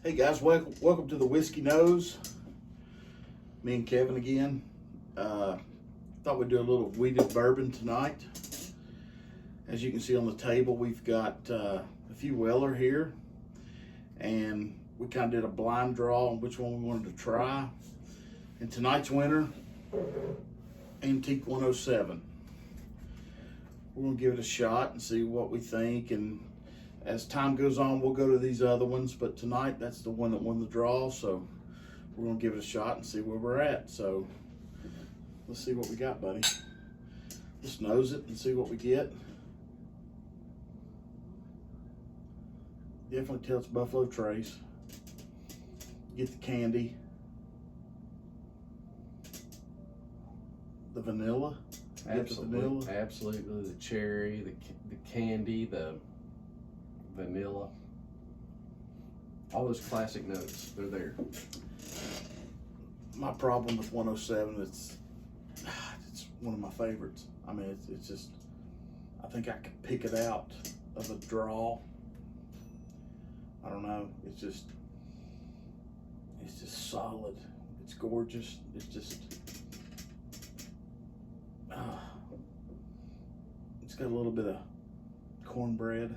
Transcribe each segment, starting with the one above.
Hey guys, welcome to the Whiskey Nose. Me and Kevin again. Thought we'd do a little wheated bourbon tonight. As you can see on the table, we've got a few Weller here, and we kind of did a blind draw on which one we wanted to try. And tonight's winner, Antique 107. We're gonna give it a shot and see what we think, and as time goes on, we'll go to these other ones, but tonight, that's the one that won the draw, so we're gonna give it a shot and see where we're at. So let's see what we got, buddy. Let's nose it and see what we get. Definitely tell it's Buffalo Trace. Get the candy. The vanilla. Absolutely, absolutely. The cherry, the candy, the vanilla, all those classic notes, they're there. My problem with 107, it's one of my favorites. I mean, it's just, I think I could pick it out of a draw. I don't know. It's just solid. It's gorgeous. It's just, it's got a little bit of cornbread.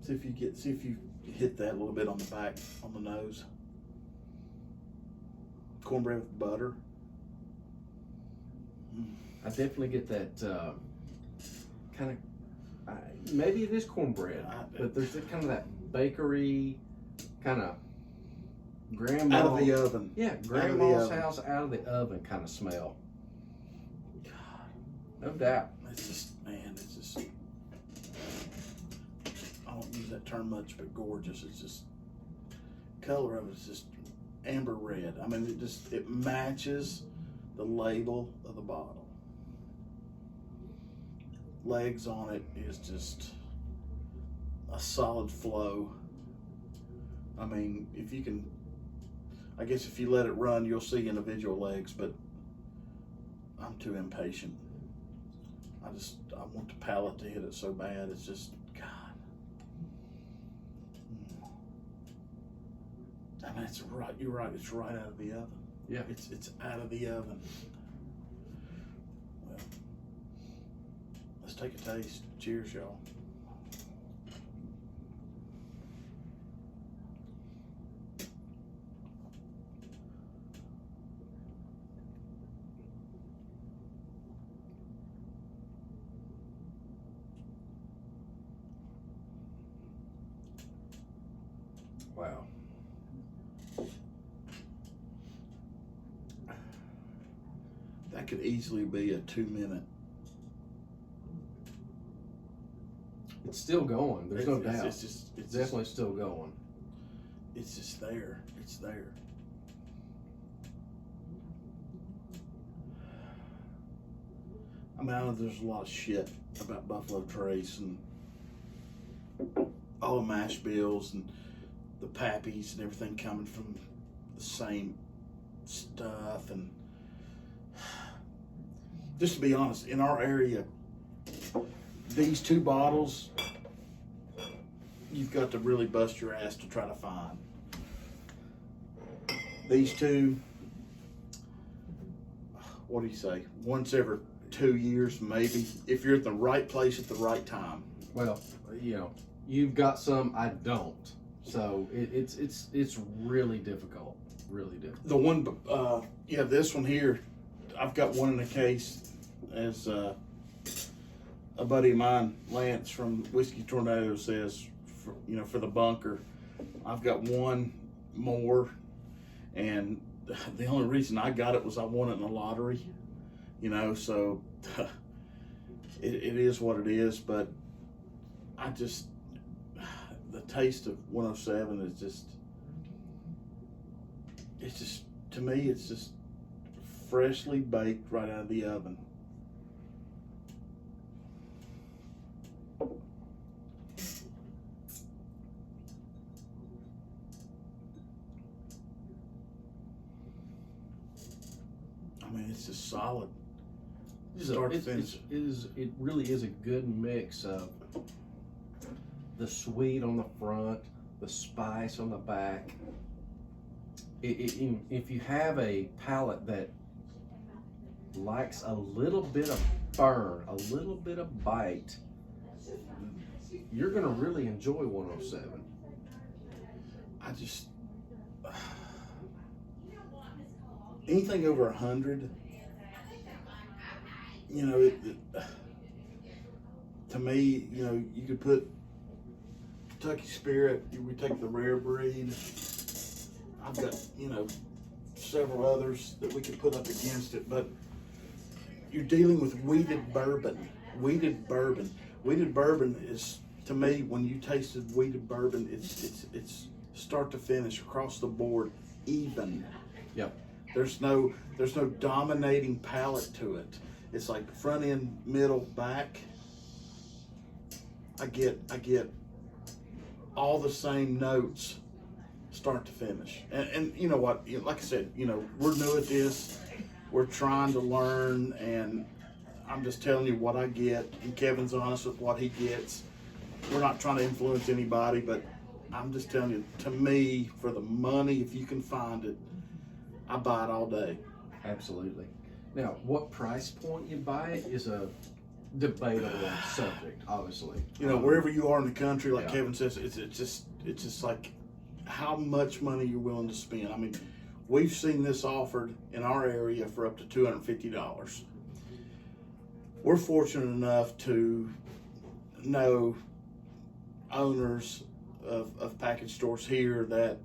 See if you hit that a little bit on the back, on the nose. Cornbread with butter. I definitely get that kind of, maybe it is cornbread, but there's kind of that bakery kind of grandma. Out of the oven. Yeah, grandma's house out of the oven kind of smell. God, no doubt. it's just, man, it's just, I don't use that term much, but gorgeous. It's just, color of it's just amber red. I mean, it matches the label of the bottle. Legs on it is just a solid flow. I mean, if you can, I guess if you let it run, you'll see individual legs, but I'm too impatient. I want the palate to hit it so bad. It's just, God. I mean, it's right. You're right. It's right out of the oven. Yeah. It's out of the oven. Well, let's take a taste. Cheers, y'all. Wow. That could easily be a 2-minute. It's still going. There's no doubt. It's definitely still going. It's just there. It's there. I mean, I know there's a lot of shit about Buffalo Trace and all the mash bills and the pappies and everything coming from the same stuff. And just to be honest, in our area, these two bottles, you've got to really bust your ass to try to find. These two, what do you say? Once every 2 years, maybe, if you're at the right place at the right time. Well, you've got some, I don't. So it's really difficult. Really difficult. The one, this one here, I've got one in a case as a buddy of mine, Lance from Whiskey Tornado, says, for the bunker. I've got one more, and the only reason I got it was I won it in the lottery, so it is what it is. But the taste of 107 is just, to me, it's just freshly baked right out of the oven. I mean, it's just solid. Start to finish. It really is a good mix of the sweet on the front, the spice on the back. If you have a palate that likes a little bit of burn, a little bit of bite, you're gonna really enjoy 107. I just anything over 100, you know, to me, you know, you could put Kentucky Spirit. We take the rare breed. I've got, you know, several others that we could put up against it, but you're dealing with weeded bourbon. Weeded bourbon. Weeded bourbon is, to me, when you tasted weeded bourbon, it's start to finish across the board even. Yep. There's no dominating palate to it. It's like front end, middle, back. I get all the same notes, start to finish. And you know what? Like I said, you know, we're new at this. We're trying to learn, and I'm just telling you what I get. And Kevin's honest with what he gets. We're not trying to influence anybody, but I'm just telling you, to me, for the money, if you can find it, I buy it all day. Absolutely. Now, what price point you buy it is a debatable subject, obviously. You know, wherever you are in the country, like Yeah. Kevin says, it's just like how much money you're willing to spend. I mean, we've seen this offered in our area for up to $250. We're fortunate enough to know owners of package stores here that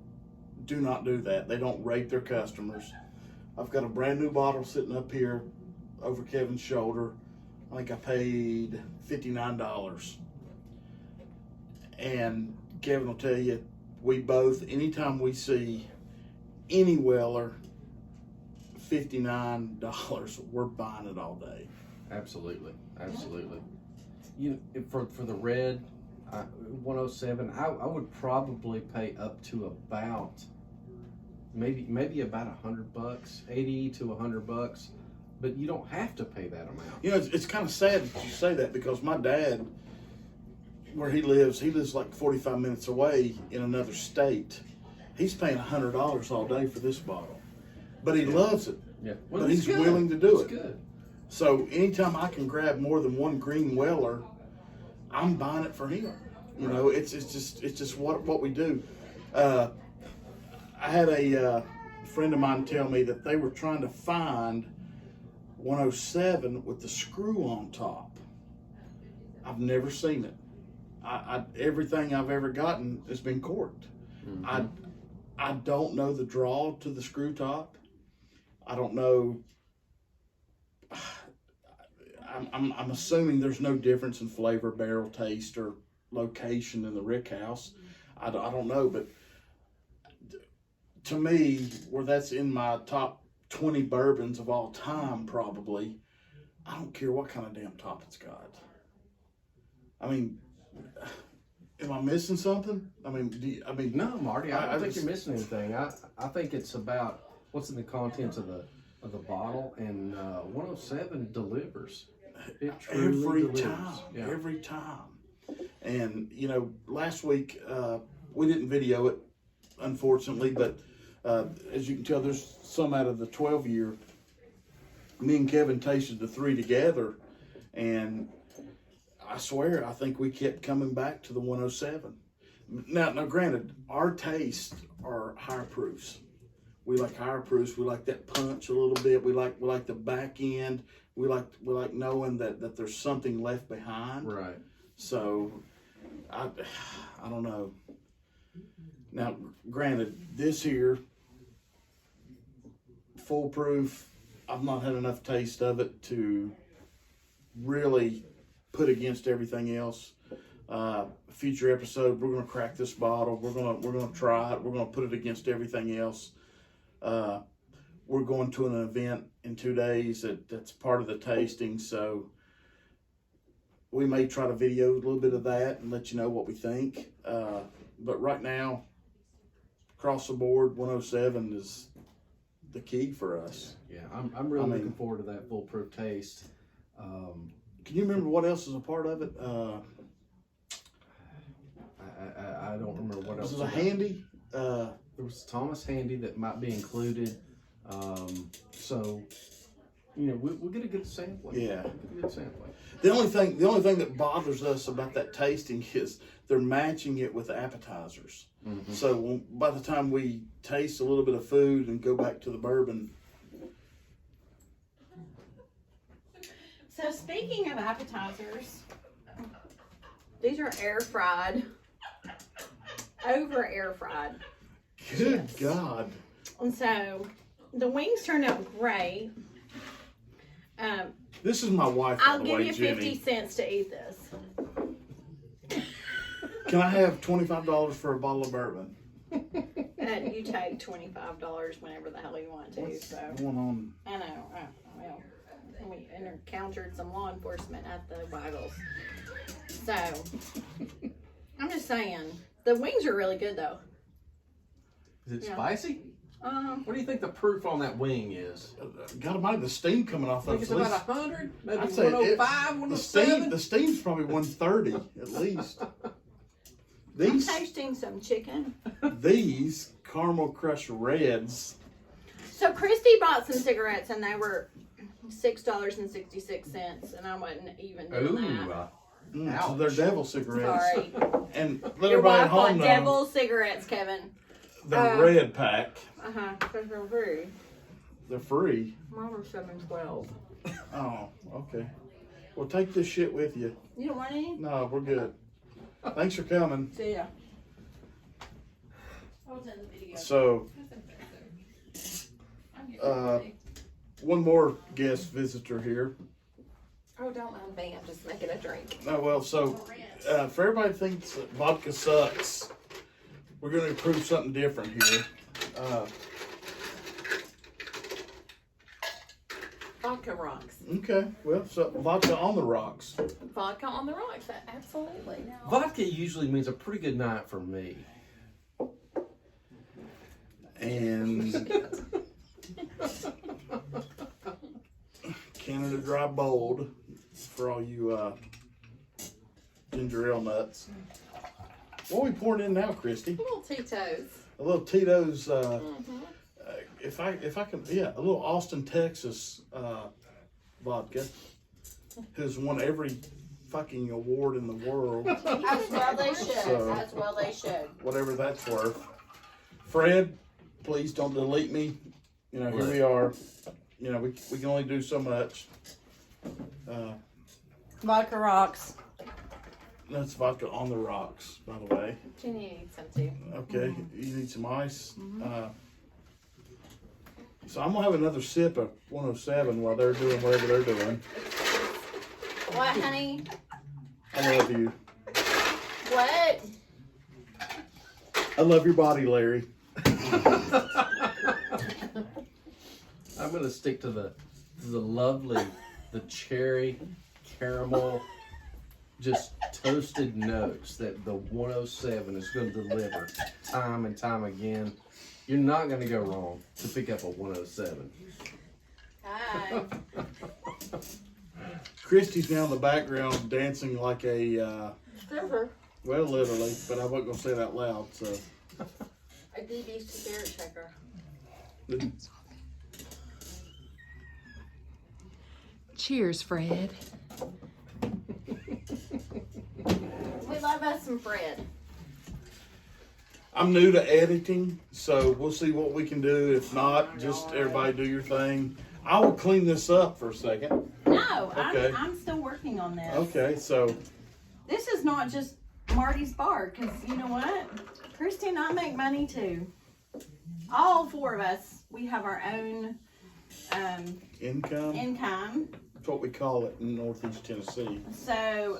do not do that. They don't rate their customers. I've got a brand new bottle sitting up here over Kevin's shoulder. I think I paid $59. And Kevin will tell you, we both, anytime we see any Weller, $59, we're buying it all day. Absolutely. You for the red 107, I would probably pay up to about maybe about $100, 80 to $100, but you don't have to pay that amount. You know, it's kind of sad that you say that, because my dad, where he lives like 45 minutes away in another state. He's paying $100 all day for this bottle, but he loves it. Yeah, But he's willing to do it. Good. So anytime I can grab more than one green Weller, I'm buying it for him. You know, it's just what we do. I had a friend of mine tell me that they were trying to find 107 with the screw on top. I've never seen it. Everything I've ever gotten has been corked. Mm-hmm. I don't know the draw to the screw top. I don't know. I'm assuming there's no difference in flavor, barrel, taste, or location in the rick house. I don't know, but to me, where that's in my top 20 bourbons of all time, probably, I don't care what kind of damn top it's got. I mean, am I missing something? I mean, No, Marty, I don't think you're missing anything. I think it's about what's in the contents of the bottle, and 107 delivers. It truly delivers. Every time. And you know, last week we didn't video it, unfortunately, but as you can tell, there's some out of the 12-year. Me and Kevin tasted the 3 together, and I swear, I think we kept coming back to the 107. Now, granted, our tastes are higher proofs. We like higher proofs. We like that punch a little bit. We like the back end. We like knowing that there's something left behind. Right. So, I don't know. Now, granted, this here, foolproof. I've not had enough taste of it to really put against everything else. Future episode, we're gonna crack this bottle. We're gonna try it. We're gonna put it against everything else. We're going to an event in 2 days that's part of the tasting, so we may try to video a little bit of that and let you know what we think. But right now, across the board, 107 is the key for us. Yeah, I'm really looking forward to that foolproof taste. Can you remember what else is a part of it? I don't remember what else. This is a Handy. There was Thomas Handy that might be included. So, you know, we'll get a good sampling. Yeah. We'll get a good sampling. The only thing that bothers us about that tasting is they're matching it with appetizers. Mm-hmm. So by the time we taste a little bit of food and go back to the bourbon. So speaking of appetizers, these are air fried, over air fried. Good God. And so the wings turned out great. This is my wife, by I'll the give way, you Jenny. 50 cents to eat this. Can I have $25 for a bottle of bourbon? And you take $25 whenever the hell you want to. What's So going on? I know. Well, we encountered some law enforcement at the Waggles. So I'm just saying the wings are really good though. Is it Yeah. spicy? What do you think the proof on that wing is? God almighty, the steam coming off I of think it. it's about 100, maybe I'd say 105, the steam, 107. the steam's probably 130 at least. I'm These tasting some chicken. these caramel crush reds. So Christy bought some cigarettes and they were $6.66, and I wasn't even doing that. So they're devil cigarettes. Sorry. And let Your everybody wife at home bought know devil cigarettes, Kevin. they're red pack. Because they're free. They're free. Mine were $7.12. Oh, okay. Well, take this shit with you. You don't want any? No, we're good. Thanks for coming. See ya. So, one more guest visitor here. Oh, don't mind me. I'm just making a drink. Oh, well, so, for everybody that thinks that vodka sucks, we're going to prove something different here. Vodka rocks. Okay, well, so vodka on the rocks. Vodka on the rocks. Absolutely. Vodka usually means a pretty good night for me. And Canada Dry Bold for all you ginger ale nuts. What are we pouring in now, Christy? Little Tito's. A little Tito's. If I can, yeah, a little Austin, Texas vodka, who's won every fucking award in the world, As well they should. So- As well they should. whatever that's worth. Fred, please don't delete me. You know, here Right. we are. You know, we can only do so much. Vodka rocks. That's vodka on the rocks, by the way. Jenny needs some too. Okay, you need some ice. So I'm gonna have another sip of 107 while they're doing whatever they're doing. What, honey? I love you. What? I love your body, Larry. I'm gonna stick to the lovely, the cherry, caramel, just toasted notes that the 107 is going to deliver time and time again. You're not going to go wrong to pick up a 107. Hi. Christy's now in the background dancing like a, Stripper. well, literally, but I wasn't gonna say that loud, so. A DD cigarette checker. Cheers, Fred. We love us some Fred. I'm new to editing, so we'll see what we can do. If not, just everybody do your thing. I will clean this up for a second. No, Okay. I'm still working on this. Okay, so This is not just Marty's bar, because you know what? Christy and I make money too. All four of us, we have our own income, income. that's what we call it in Northeast Tennessee. So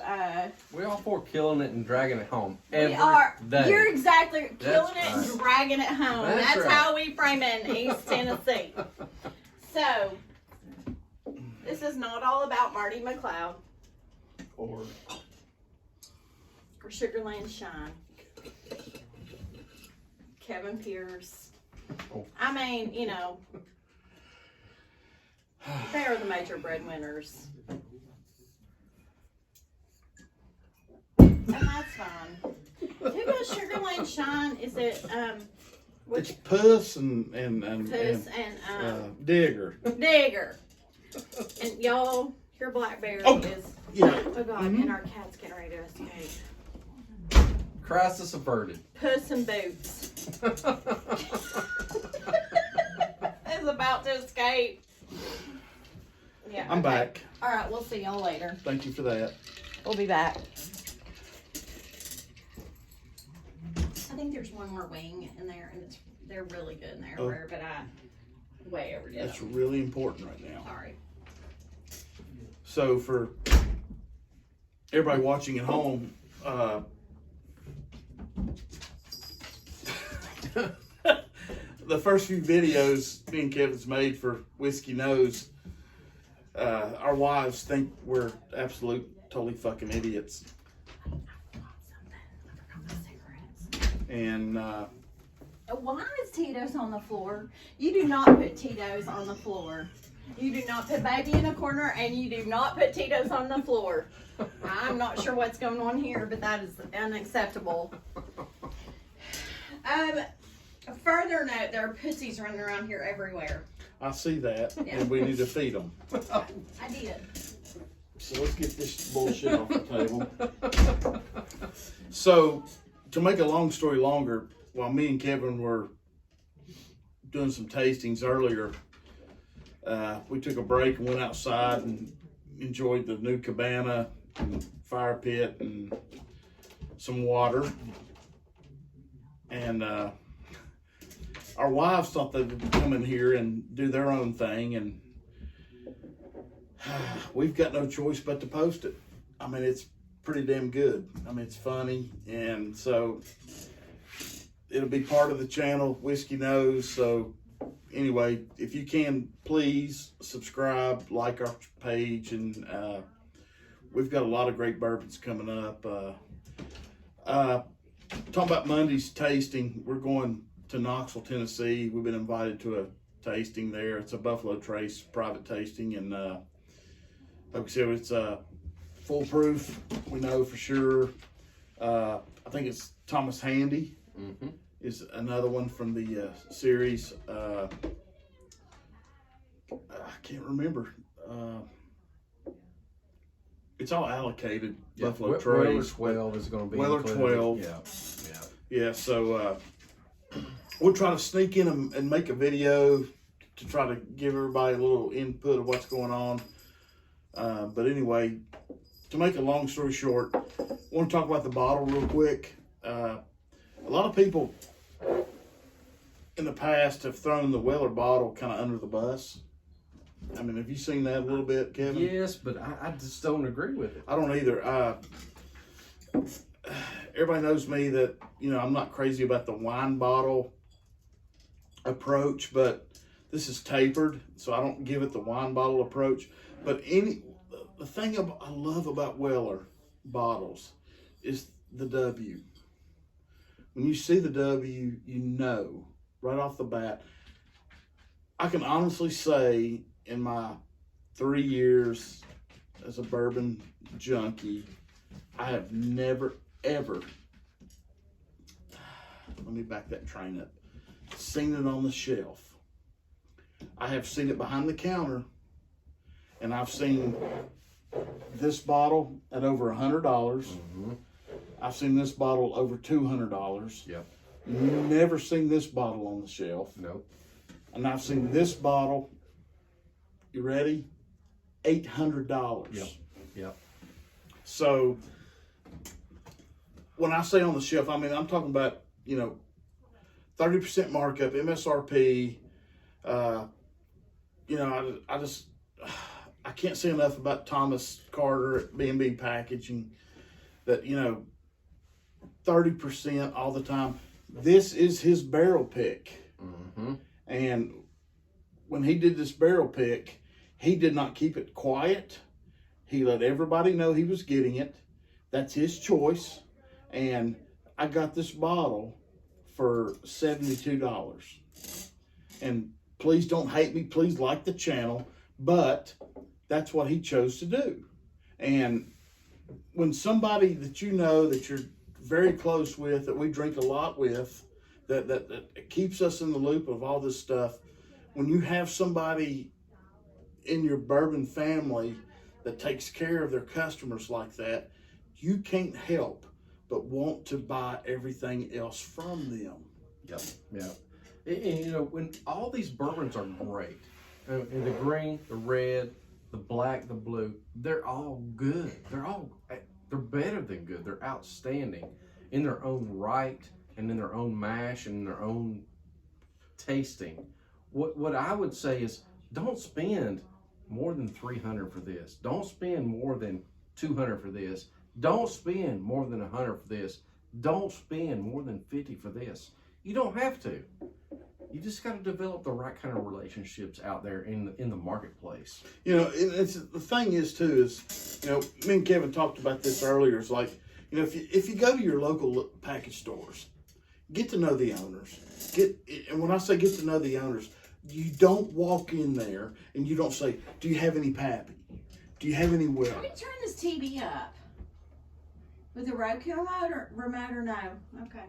We all four killing it and dragging it home every we are. day. You're exactly That's killing it right. and dragging it home. That's That's right. how we frame it in East Tennessee. So this is not all about Marty McLeod Or or Sugarland Shine. Kevin Pierce. Oh. I mean, you know, they are the major breadwinners. And that's fine. Who got Sugarland Shine? Is it It's Puss and Puss and Digger. Digger? And y'all, your blackberry Oh. is Yeah. oh god, and our cat's getting ready to escape. Crisis averted. Puss in Boots is about to escape. Yeah, I'm okay. back. All right, we'll see y'all later. Thank you for that. We'll be back. I think there's one more wing in there, and they're really good in there, Oh. but I way overdid That's them. really important right now. Sorry. So for everybody watching at home, the first few videos me and Kevin's made for Whiskey Nose, our wives think we're absolute totally fucking idiots. And Why is Tito's on the floor? You do not put Tito's on the floor. You do not put baby in a corner, and you do not put Tito's on the floor. I'm not sure what's going on here, but that is unacceptable. Further note, there are pussies running around here everywhere. I see that, Yeah. and we need to feed them. I did. So let's get this bullshit off the table. So, to make a long story longer, while me and Kevin were doing some tastings earlier, we took a break and went outside and enjoyed the new cabana and fire pit and some water. And our wives thought they would come in here and do their own thing, and we've got no choice but to post it. I mean, it's pretty damn good. I mean, it's funny, and so it'll be part of the channel, Whiskey Nose. So anyway, if you can, please subscribe, like our page, and we've got a lot of great bourbons coming up. Talking about Monday's tasting, we're going to Knoxville, Tennessee. We've been invited to a tasting there. It's a Buffalo Trace private tasting, and like we said, it's foolproof. We know for sure. I think it's Thomas Handy is another one from the series. I can't remember. It's all allocated. Yeah, Buffalo Weller Trace. 12 is going to be Weller included. 12. Yeah. Yeah, so we'll try to sneak in and make a video to try to give everybody a little input of what's going on. But anyway, to make a long story short, I want to talk about the bottle real quick. A lot of people in the past have thrown the Weller bottle kind of under the bus. I mean, have you seen that a little bit, Kevin? Yes, but I just don't agree with it. I don't either. Everybody knows me that, you know, I'm not crazy about the wine bottle approach, but this is tapered, so I don't give it the wine bottle approach. But the thing I love about Weller bottles is the W. When you see the W, you know right off the bat. I can honestly say in my 3 years as a bourbon junkie, I have never, ever, let me back that train up, seen it on the shelf. I have seen it behind the counter, and I've seen this bottle at over $100. I've seen this bottle over $200. Yep. Never seen this bottle on the shelf. Nope. And I've seen this bottle, you ready? $800. Yep. Yep. So when I say on the shelf, I mean, I'm talking about, you know, 30% markup, MSRP. You know, I can't say enough about Thomas Carter at B&B Packaging that, you know, 30% all the time. This is his barrel pick. And when he did this barrel pick, he did not keep it quiet. He let everybody know he was getting it. That's his choice. And I got this bottle for $72. And please don't hate me. Please like the channel. But that's what he chose to do. And when somebody that you know that you're very close with, that we drink a lot with, that keeps us in the loop of all this stuff. When you have somebody in your bourbon family that takes care of their customers like that, you can't help but want to buy everything else from them. Yep. Yeah. And you know, when all these bourbons are great, and the green, the red, the black, the blue, they're all good. They're better than good. They're outstanding in their own right, and in their own mash, and in their own tasting. What I would say is, don't spend more than $300 for this. Don't spend more than $200 for this. Don't spend more than $100 for this. Don't spend more than $50 for this. You don't have to. You just got to develop the right kind of relationships out there in the marketplace. You know, it's the thing is too is, you know, me and Kevin talked about this earlier. It's like, you know, if you go to your local package stores, get to know the owners. And when I say get to know the owners, you don't walk in there and you don't say, "Do you have any Pappy? Do you have any Will?" Let me turn this TV up. With a Roku remote or no? Okay.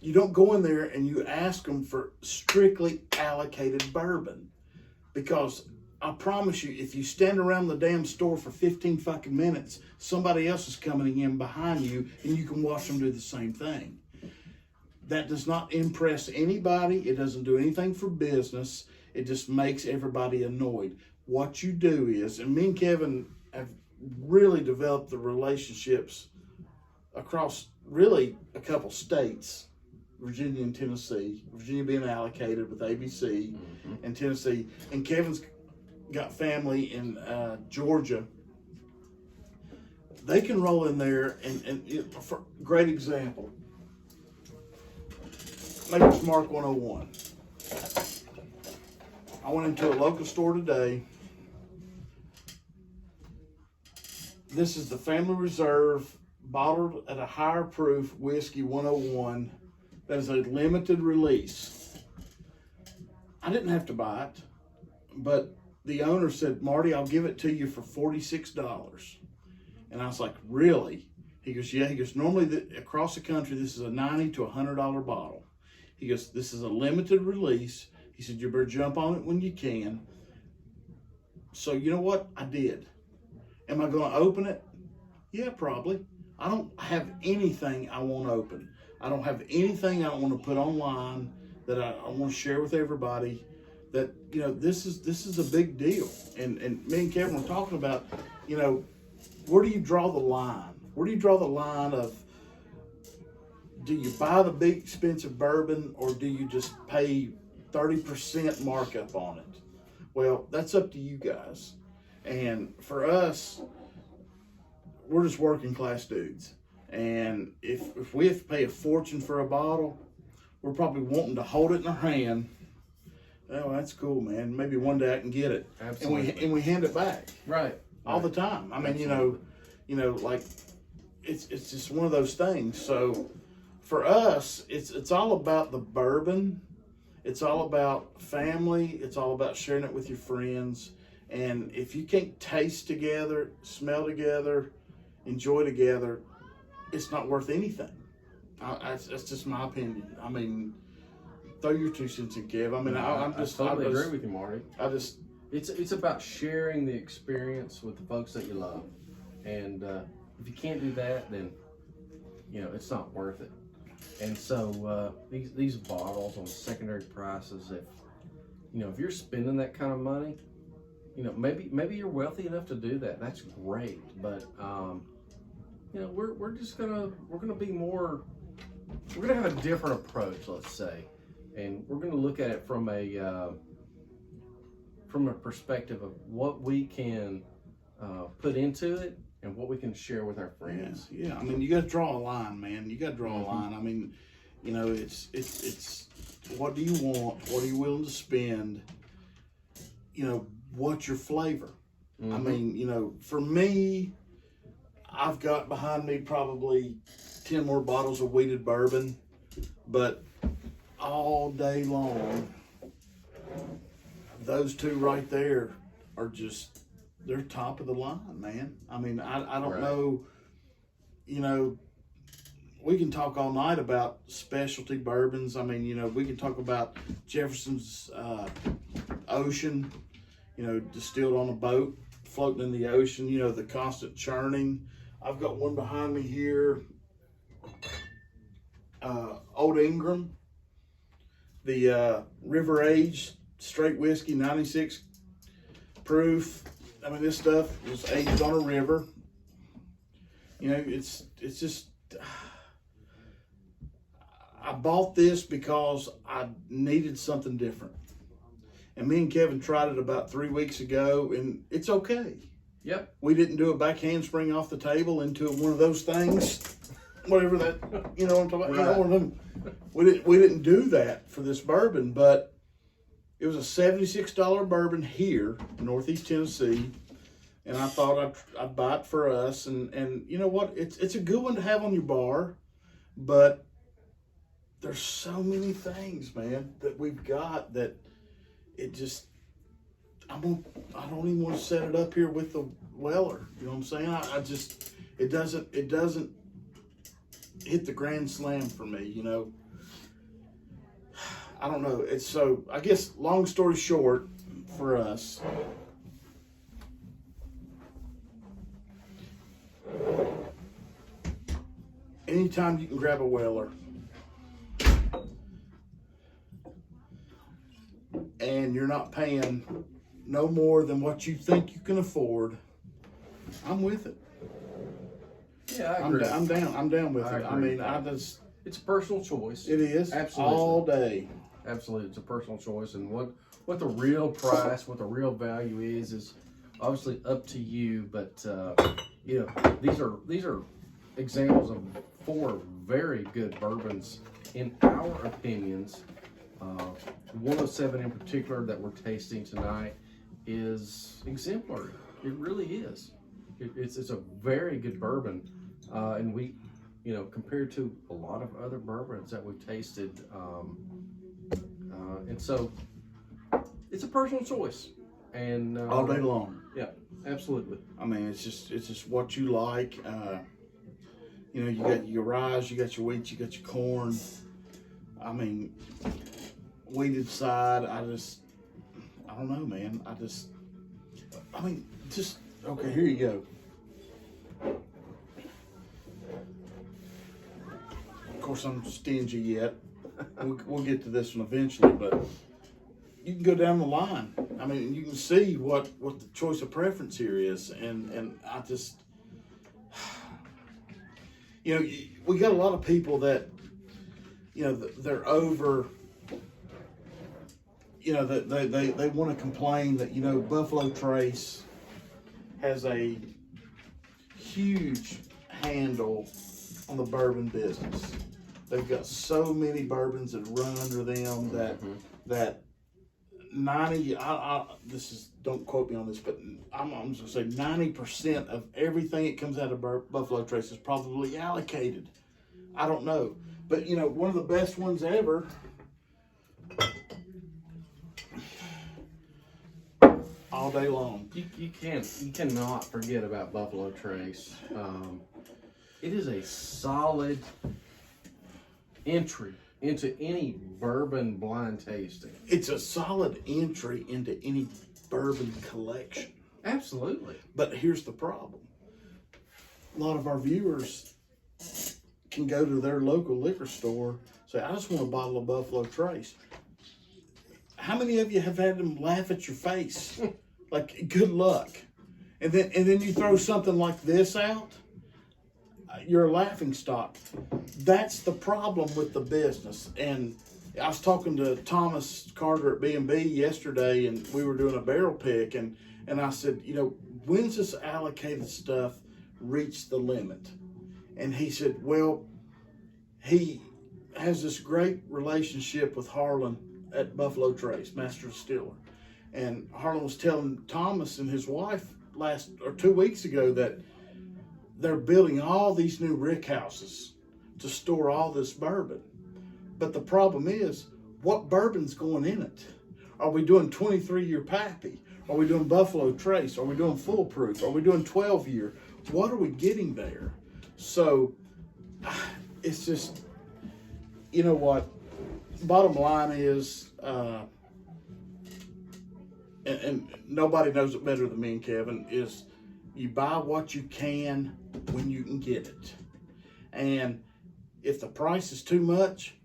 You don't go in there and you ask them for strictly allocated bourbon, because I promise you, if you stand around the damn store for 15 fucking minutes, somebody else is coming in behind you and you can watch them do the same thing. That does not impress anybody. It doesn't do anything for business. It just makes everybody annoyed. What you do is, and me and Kevin have really developed the relationships across really a couple states, Virginia and Tennessee. Virginia being allocated with ABC, and Tennessee. And Kevin's got family in Georgia. They can roll in there and for great example, Maker's Mark 101. I went into a local store today. This is the Family Reserve bottled at a higher proof whiskey 101. That is a limited release. I didn't have to buy it, but the owner said, "Marty, I'll give it to you for $46. And I was like, "Really?" He goes, "Yeah." He goes, "Normally across the country, this is a $90 to $100 bottle." He goes, "This is a limited release." He said, "You better jump on it when you can." So you know what? I did. Am I going to open it? Yeah, probably. I don't have anything I want to open. I don't have anything I want to put online that I want to share with everybody. That, you know, this is a big deal. And me and Kevin were talking about, you know, where do you draw the line? Where do you draw the line of, do you buy the big expensive bourbon, or do you just pay 30% markup on it? Well, that's up to you guys. And for us, we're just working class dudes. And if we have to pay a fortune for a bottle, we're probably wanting to hold it in our hand. Oh, that's cool, man. Maybe one day I can get it. Absolutely. And we hand it back. Right. All the time. I mean, you know, like it's just one of those things. So for us, it's all about the bourbon. It's all about family. It's all about sharing it with your friends. And if you can't taste together, smell together, enjoy together, it's not worth anything. That's just my opinion. I mean, throw your 2 cents in, Kev. I mean, I totally agree with you, Marty. It's It's about sharing the experience with the folks that you love, and if you can't do that, then you know it's not worth it. And so these bottles on secondary prices, if you're spending that kind of money, you know, maybe you're wealthy enough to do that. That's great, but we're gonna be more. We're gonna have a different approach, let's say, and we're gonna look at it from a perspective of what we can put into it and what we can share with our friends. Yeah. I mean, you got to draw a line, man. You got to draw a line. I mean, you know, it's what do you want? What are you willing to spend? You know, what's your flavor? I mean, you know, for me, I've got behind me probably 10 more bottles of wheated bourbon, but all day long, those two right there are just they're top of the line, man. I mean, I don't Right. know, you know, we can talk all night about specialty bourbons. I mean, you know, we can talk about Jefferson's Ocean, you know, distilled on a boat, floating in the ocean, you know, the constant churning. I've got one behind me here, Old Ingram, the river aged straight whiskey, 96 proof. I mean, this stuff was aged on a river. You know, it's just, I bought this because I needed something different. And me and Kevin tried it about 3 weeks ago, and it's okay. Yep. We didn't do a back handspring off the table into one of those things, whatever that, you know what I'm talking about. You know, one of them. We didn't do that for this bourbon, but it was a $76 bourbon here in Northeast Tennessee, and I thought I'd buy it for us. And you know what? It's a good one to have on your bar, but there's so many things, man, that we've got that it just, I don't even want to set it up here with the Weller. You know what I'm saying? I just, it doesn't hit the grand slam for me, you know. I don't know. It's so, I guess, long story short for us, anytime you can grab a Weller and you're not paying no more than what you think you can afford, I'm with it. Yeah, I agree. I'm down with I it. I agree. mean, I just, It's a personal choice. it is Absolutely. all day. Absolutely, it's a personal choice, and what the real price, what the real value is obviously up to you. But you know, these are examples of 4 very good bourbons in our opinions. 107 in particular that we're tasting tonight is exemplary. It really is. It's a very good bourbon, and we, you know, compared to a lot of other bourbons that we've tasted. And so it's a personal choice, and All day long. Yeah, absolutely. I mean, it's just what you like. You know, you got your rye, you got your wheat, you got your corn. I mean, weeded side. I don't know, man. Okay, here you go. Of course, I'm stingy yet. We'll get to this one eventually, but you can go down the line. I mean, you can see what the choice of preference here is, and I just, you know, we got a lot of people that, you know, they're over, you know, that they want to complain that, you know, Buffalo Trace has a huge handle on the bourbon business. They've got so many bourbons that run under them that 90. Don't quote me on this, but I'm just gonna say 90% of everything that comes out of Buffalo Trace is probably allocated. I don't know, but you know, one of the best ones ever. All day long. You cannot forget about Buffalo Trace. It is a solid entry into any bourbon blind tasting. It's a solid entry into any bourbon collection. Absolutely. But here's the problem. A lot of our viewers can go to their local liquor store, say, I just want a bottle of Buffalo Trace. How many of you have had them laugh at your face? Like, good luck. And then you throw something like this out, you're a laughing stock. That's the problem with the business. And I was talking to Thomas Carter at B&B yesterday, and we were doing a barrel pick, and I said, you know, when's this allocated stuff reach the limit? And he said, well, he has this great relationship with Harlan at Buffalo Trace, Master Distiller. And Harlan was telling Thomas and his wife 2 weeks ago that they're building all these new rick houses to store all this bourbon. But the problem is, what bourbon's going in it? Are we doing 23-year Pappy? Are we doing Buffalo Trace? Are we doing Foolproof? Are we doing 12-year? What are we getting there? So it's just, you know what? Bottom line is, and nobody knows it better than me and Kevin, is you buy what you can when you can get it. And if the price is too much,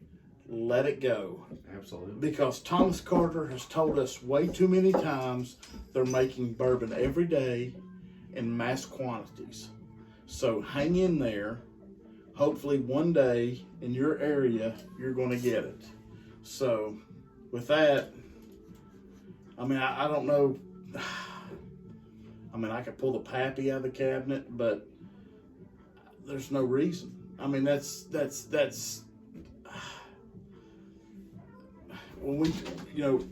let it go. Absolutely. Because Thomas Carter has told us way too many times they're making bourbon every day in mass quantities. So hang in there. Hopefully one day in your area, you're going to get it. So with that, I mean, I don't know. I mean, I could pull the Pappy out of the cabinet, but there's no reason. I mean, that's when we, you know,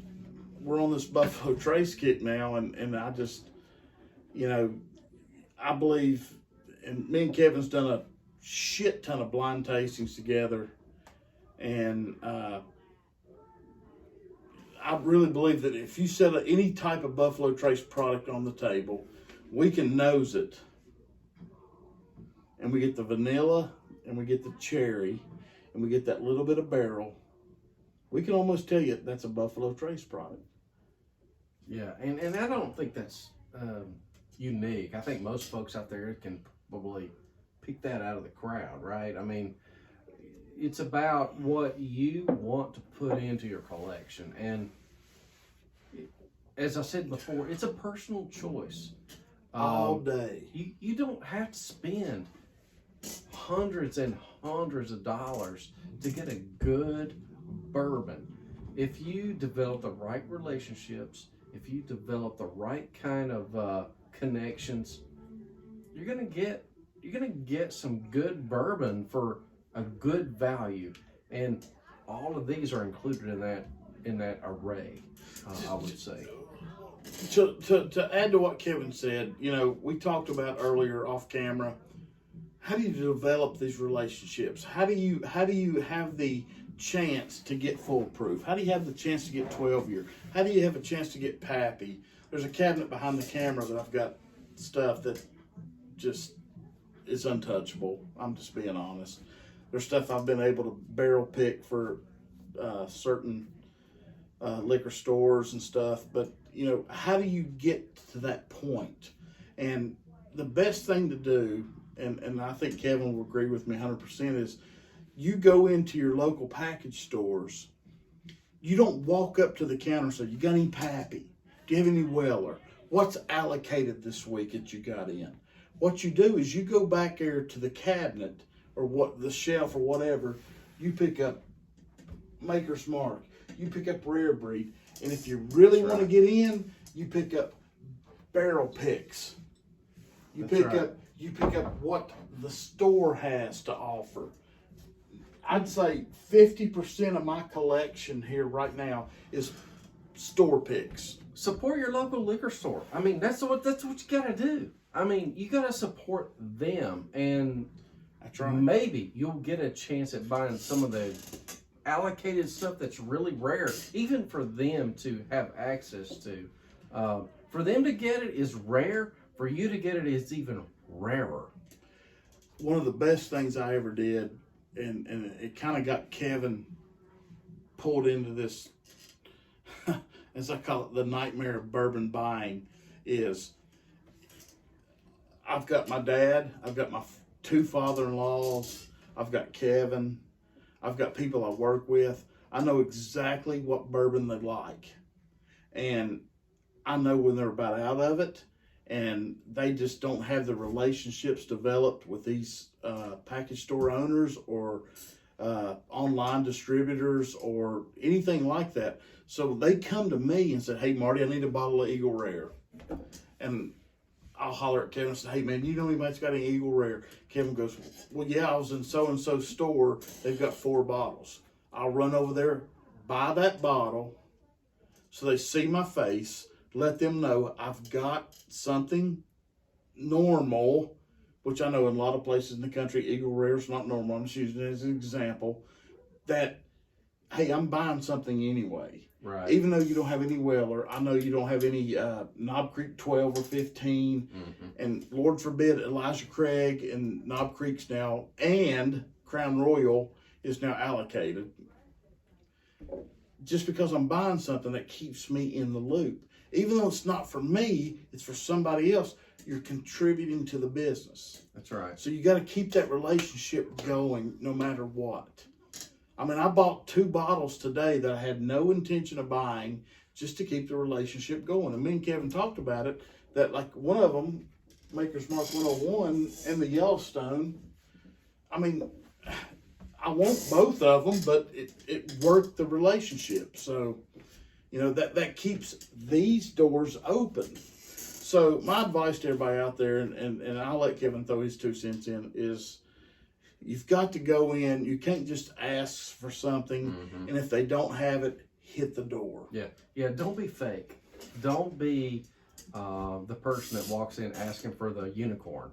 we're on this Buffalo Trace kick now, and I just, you know, I believe, and me and Kevin's done a shit ton of blind tastings together, and I really believe that if you set any type of Buffalo Trace product on the table, we can nose it, and we get the vanilla, and we get the cherry, and we get that little bit of barrel. We can almost tell you that's a Buffalo Trace product. Yeah, and I don't think that's unique. I think most folks out there can probably pick that out of the crowd, right? I mean, it's about what you want to put into your collection. And as I said before, it's a personal choice. All day. You don't have to spend hundreds and hundreds of dollars to get a good bourbon. If you develop the right relationships, if you develop the right kind of connections, you're gonna get some good bourbon for a good value, and all of these are included in that array. I would say. To add to what Kevin said, you know, we talked about earlier off camera. How do you develop these relationships? How do you have the chance to get Foolproof? How do you have the chance to get 12-year? How do you have a chance to get Pappy? There's a cabinet behind the camera that I've got stuff that just is untouchable. I'm just being honest. There's stuff I've been able to barrel pick for certain liquor stores and stuff, but you know, how do you get to that point? And the best thing to do, and I think Kevin will agree with me 100%, is you go into your local package stores. You don't walk up to the counter and say, "You got any Pappy? Do you have any Weller? What's allocated this week that you got in?" What you do is you go back there to the cabinet or the shelf or whatever. You pick up Maker's Mark. You pick up Rare Breed. And if you really want to get in, you pick up barrel picks. You pick up what the store has to offer. I'd say 50% of my collection here right now is store picks. Support your local liquor store. I mean, that's what you gotta do. I mean, you gotta support them, and That's right. maybe you'll get a chance at buying some of the allocated stuff that's really rare, even for them to have access to. For them to get it is rare. For you to get it is even rarer. One of the best things I ever did, and it kind of got Kevin pulled into this, as I call it, the nightmare of bourbon buying, is I've got my dad, I've got my two father-in-laws, I've got Kevin, I've got people I work with. I know exactly what bourbon they like. And I know when they're about out of it, and they just don't have the relationships developed with these package store owners or online distributors or anything like that. So they come to me and say, "Hey, Marty, I need a bottle of Eagle Rare." And I'll holler at Kevin and say, "Hey, man, you know anybody that's got any Eagle Rare?" Kevin goes, "Well, yeah, I was in so-and-so store. They've got 4 bottles." I'll run over there, buy that bottle, so they see my face, let them know I've got something normal, which I know in a lot of places in the country, Eagle Rare is not normal. I'm just using it as an example. That hey, I'm buying something anyway. Right. Even though you don't have any Weller, I know you don't have any Knob Creek 12 or 15, and Lord forbid Elijah Craig and Knob Creek's now, and Crown Royal is now allocated. Just because I'm buying something, that keeps me in the loop. Even though it's not for me, it's for somebody else, you're contributing to the business. That's right. So you got to keep that relationship going no matter what. I mean, I bought 2 bottles today that I had no intention of buying just to keep the relationship going. And me and Kevin talked about it, that like one of them, Maker's Mark 101 and the Yellowstone, I mean, I want both of them, but it worked the relationship. So, you know, that keeps these doors open. So my advice to everybody out there, and I'll let Kevin throw his 2 cents in, is you've got to go in. You can't just ask for something, and if they don't have it, hit the door. Yeah. Don't be fake. Don't be the person that walks in asking for the unicorn.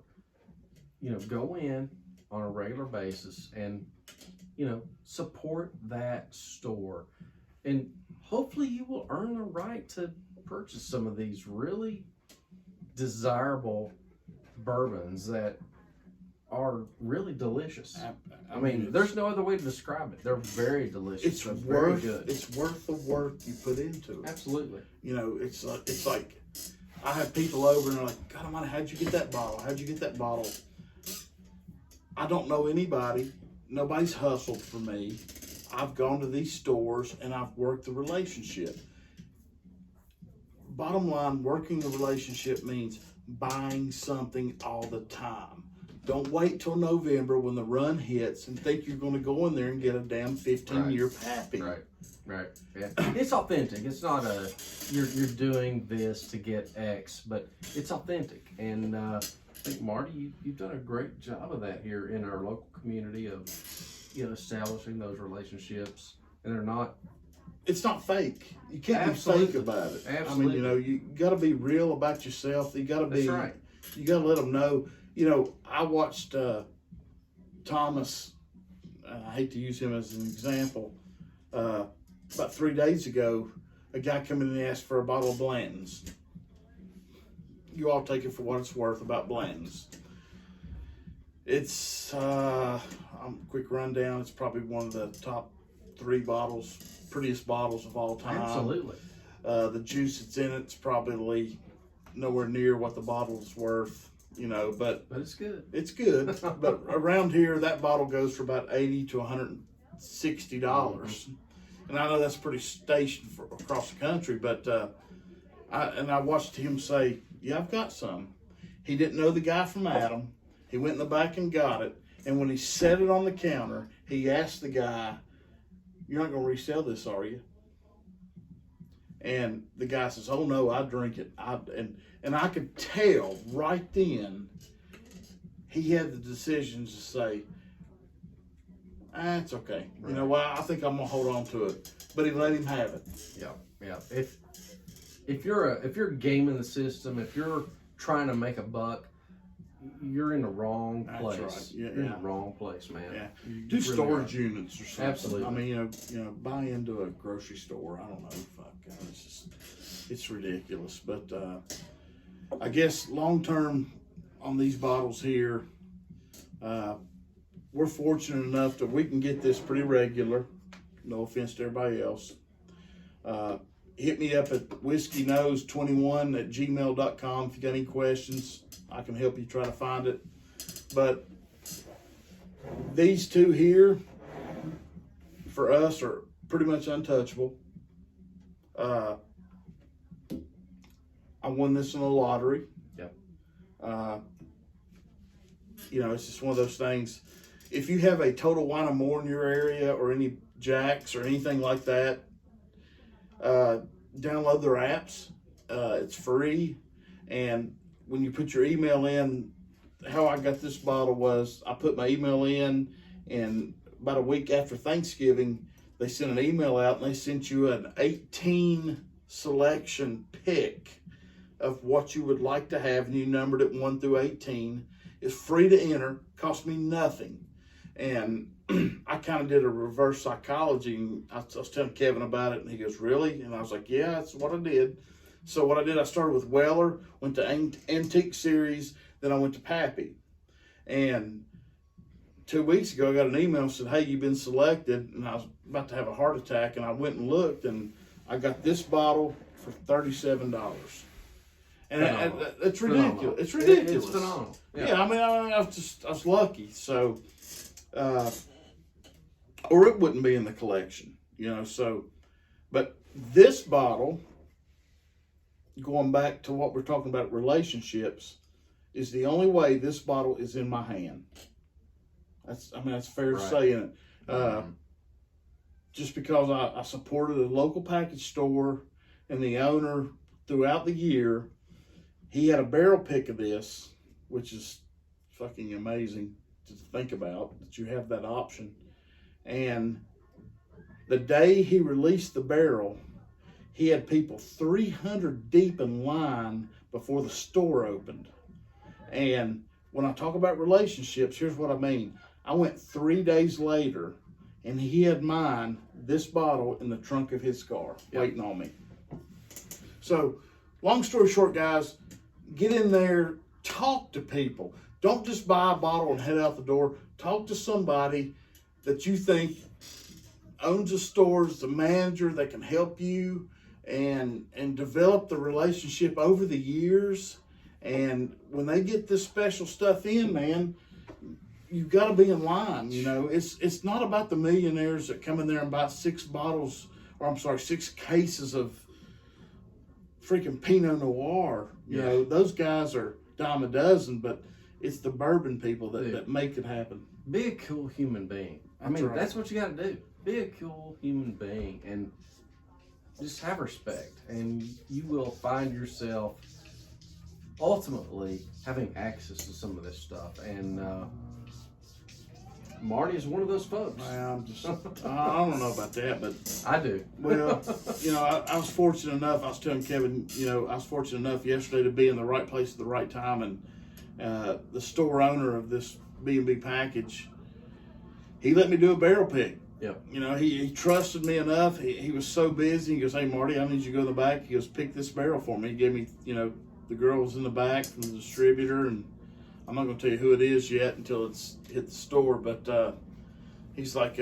You know, go in on a regular basis and, you know, support that store, and hopefully you will earn the right to purchase some of these really desirable bourbons that are really delicious. I mean, there's no other way to describe it. They're very delicious. It's They're very worth good. it's worth the work you put into it. Absolutely. You know, it's like I have people over and they're like, God Almighty, how'd you get that bottle? How'd you get that bottle? I don't know anybody. Nobody's hustled for me. I've gone to these stores and I've worked the relationship. Bottom line, working the relationship means buying something all the time. Don't wait till November when the run hits and think you're going to go in there and get a damn 15-year pappy. Right. Yeah. It's authentic. It's not you're doing this to get X, but it's authentic. And I think, Marty, you've done a great job of that here in our local community of, you know, establishing those relationships. And they're not. It's not fake. You can't Absolutely. be fake about it. Absolutely. I mean, you know, you got to be real about yourself. You got to be. That's right. You got to let them know. You know, I watched Thomas. I hate to use him as an example. About 3 days ago, a guy come in and asked for a bottle of Blanton's. You all take it for what it's worth about Blanton's. It's quick rundown. It's probably one of the top 3 bottles, prettiest bottles of all time. Absolutely. The juice that's in it's probably nowhere near what the bottle's worth, you know, but it's good. It's good. But around here, that bottle goes for about $80 to $160. And I know that's pretty stationed across the country, but I watched him say, yeah, I've got some. He didn't know the guy from Adam. He went in the back and got it. And when he set it on the counter, he asked the guy, you're not going to resell this, are you? And the guy says, oh, no, I drink it. And I could tell right then he had the decision to say, it's okay. Right. You know what? I think I'm going to hold on to it. But he let him have it. Yeah. If you're gaming the system, if you're trying to make a buck, you're in the wrong place. That's right. Yeah, you're in the wrong place, man. Yeah. You Do really storage are. units or something. Absolutely. I mean, you know, buy into a grocery store. I don't know. Fuck, it's ridiculous. But I guess long term on these bottles here, we're fortunate enough that we can get this pretty regular. No offense to everybody else. Hit me up at whiskeynose21@gmail.com if you got any questions. I can help you try to find it. But these 2 here, for us, are pretty much untouchable. I won this in a lottery. Yep. You know, it's just one of those things. If you have a Total Wine & More in your area or any Jacks or anything like that, download their apps. It's free. And when you put your email in, how I got this bottle was I put my email in, and about a week after Thanksgiving, they sent an email out and they sent you an 18 selection pick of what you would like to have, and you numbered it 1 through 18. It's free to enter, cost me nothing. And I kind of did a reverse psychology, and I was telling Kevin about it, and he goes, "Really?" And I was like, "Yeah, that's what I did." So what I did, I started with Weller, went to Antique Series, then I went to Pappy. And 2 weeks ago, I got an email that said, "Hey, you've been selected," and I was about to have a heart attack, and I went and looked, and I got this bottle for $37. And it's ridiculous. Phenomenal. It's ridiculous. It's phenomenal. Yeah, I mean, I was lucky. So, or it wouldn't be in the collection, so, but this bottle, going back to what we're talking about, relationships, is the only way this bottle is in my hand. That's fair to say, in it. Just because I supported a local package store and the owner throughout the year, he had a barrel pick of this, which is fucking amazing to think about, that you have that option. And the day he released the barrel, he had people 300 deep in line before the store opened. And when I talk about relationships, here's what I mean. I went 3 days later, and he had this bottle in the trunk of his car, waiting on me. So, long story short, guys, get in there, talk to people. Don't just buy a bottle and head out the door. Talk to somebody that you think owns a store, is the manager that can help you, and develop the relationship over the years. And when they get this special stuff in, man, you've got to be in line. It's not about the millionaires that come in there and buy 6 cases of freaking Pinot Noir. You know, those guys are dime a dozen, but it's the bourbon people that make it happen. Be a cool human being. That's what you got to do. Be a cool human being and just have respect, and you will find yourself ultimately having access to some of this stuff. And Marty is one of those folks. I don't know about that, but I do. Well, I was fortunate enough. I was telling Kevin, I was fortunate enough yesterday to be in the right place at the right time, and the store owner of this B&B package, he let me do a barrel pick. Yep. He trusted me enough. He was so busy. He goes, "Hey, Marty, I need you to go in the back." He goes, "Pick this barrel for me." He gave me, the girl was in the back from the distributor, and I'm not going to tell you who it is yet until it's hit the store, but he's like,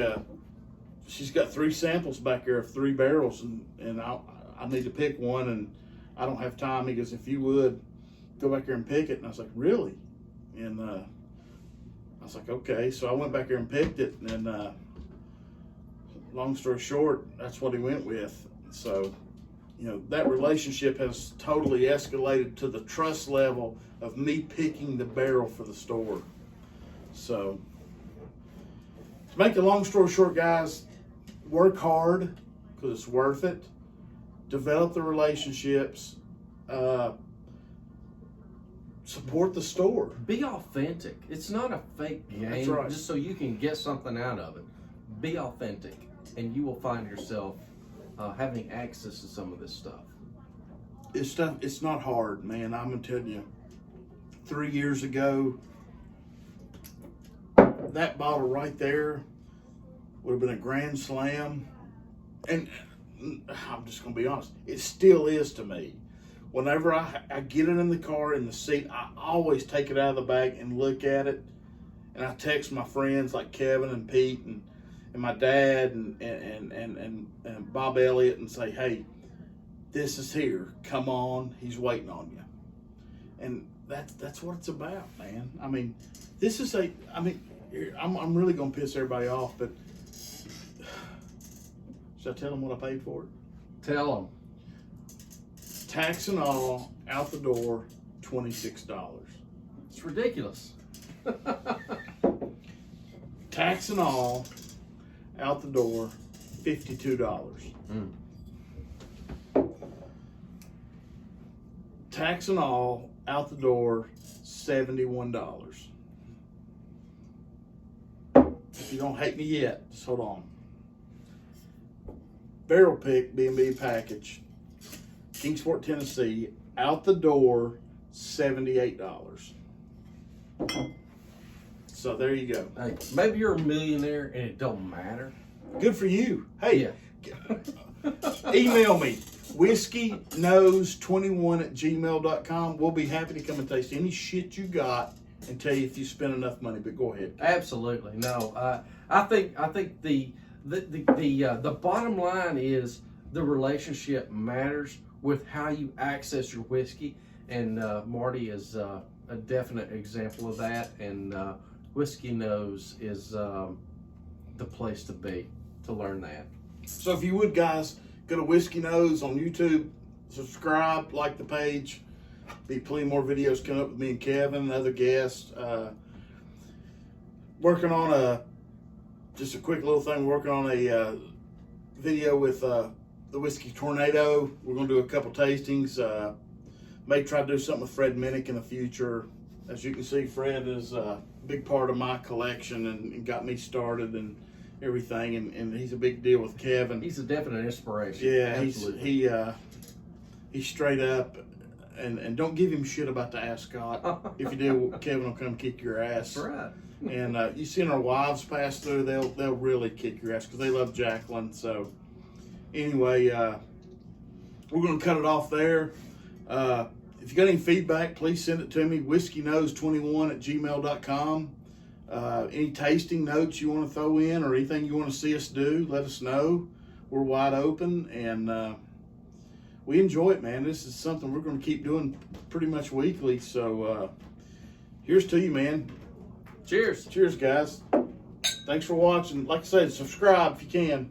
she's got 3 samples back there of 3 barrels, and I need to pick one, and I don't have time. He goes, "If you would, go back there and pick it." And I was like, "Really?" And I was like, "Okay." So I went back there and picked it, and long story short, that's what he went with. So, that relationship has totally escalated to the trust level of me picking the barrel for the store. So, to make a long story short, guys, work hard because it's worth it. Develop the relationships. Support the store. Be authentic. It's not a fake game. That's right. Just so you can get something out of it. Be authentic, and you will find yourself having access to some of this stuff. It's not hard, man. I'm gonna tell you. 3 years ago, that bottle right there would have been a grand slam, and I'm just gonna be honest, it still is to me. Whenever I get it in the car, in the seat, I always take it out of the bag and look at it, and I text my friends like Kevin and Pete and my dad and Bob Elliott and say, "Hey, this is here. Come on, he's waiting on you." And that's what it's about, man. I'm really gonna piss everybody off, but should I tell them what I paid for it? Tell them. Tax and all, out the door, $26. It's ridiculous. Tax and all, out the door, $52. Tax and all, out the door, $71. If you don't hate me yet, just hold on. Barrel pick B&B package, Kingsport, Tennessee, out the door, $78. So there you go. Hey, maybe you're a millionaire and it don't matter. Good for you. Hey, Yeah. email me, whiskeynose21@gmail.com. We'll be happy to come and taste any shit you got and tell you if you spent enough money. But go ahead. Absolutely. No, I think the bottom line is the relationship matters with how you access your whiskey, and Marty is a definite example of that. And Whiskey Nose is the place to be to learn that. So if you would, guys, go to Whiskey Nose on YouTube, subscribe, like the page. Be plenty more videos coming up with me and Kevin and other guests. Working on just a quick little thing. Working on a video with the Whiskey Tornado. We're going to do a couple tastings. May try to do something with Fred Minnick in the future. As you can see, Fred is a big part of my collection and got me started and everything. And he's a big deal with Kevin. He's a definite inspiration. Yeah, absolutely. he's straight up. And don't give him shit about the ascot. If you do, Kevin will come kick your ass. That's right. And you seen our wives pass through, they'll really kick your ass because they love Jacqueline. So anyway, we're gonna cut it off there. If you got any feedback, please send it to me, whiskeynose21@gmail.com. Any tasting notes you want to throw in or anything you want to see us do, let us know. We're wide open, and we enjoy it, man. This is something we're going to keep doing pretty much weekly. So here's to you, man. Cheers. Cheers, guys. Thanks for watching. Like I said, subscribe if you can.